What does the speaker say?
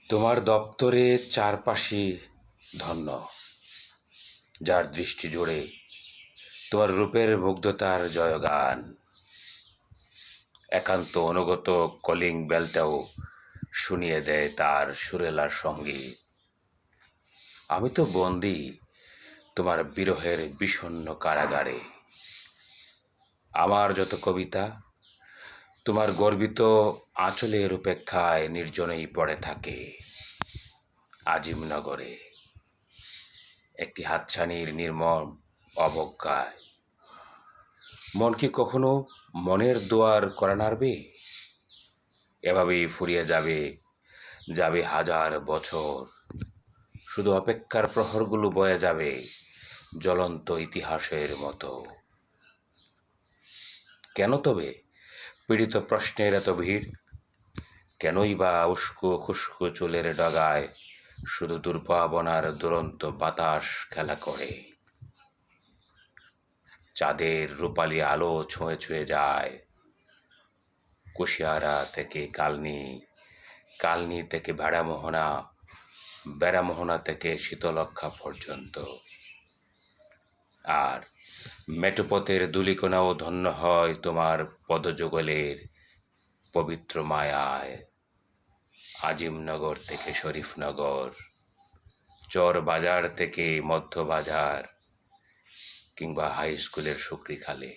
তোমার দপ্তরে চারপাশে ধন্য, যার দৃষ্টি জোড়ে তোমার রূপের মুগ্ধতার জয়গান। একান্ত অনুগত কলিং বেলটাও শুনিয়ে দেয় তার সুরেলা সঙ্গীত। আমি তো বন্দী তোমার বিরহের বিষণ্ণ কারাগারে। আমার যত কবিতা তোমার গর্বিত আঁচলের উপেক্ষায় নির্জনেই পড়ে থাকে আজিমনগরে, একটি হাতছানির নির্মম অবজ্ঞায়। মন কি কখনো মনের দুয়ার করা নাড়বে? এভাবেই ফুরিয়ে যাবে যাবে হাজার বছর, শুধু অপেক্ষার প্রহরগুলো বয়ে যাবে জ্বলন্ত ইতিহাসের মতো। কেন তবে পীড়িত প্রশ্নের এত ভিড়? কেনই বা উস্কো খুস্কো চুলের ডগায় শুধু দুর্ভাবনার দুরন্ত বাতাস খেলা করে? চাঁদের রূপালী আলো ছুঁয়ে ছুঁয়ে যায় কুশিয়ারা থেকে কালনি, কালনি থেকে বেড়ামোহনা, বেড়ামোহনা থেকে শীতলক্ষা পর্যন্ত। আর মেঠোপথের ধূলিকণাও ধন্য হয় তোমার পদযুগলের পবিত্র মায়ায়। আজিমনগর থেকে শরীফনগর, চর বাজার থেকে মধ্য বাজার, কিংবা হাই স্কুলের শুকরিখালে।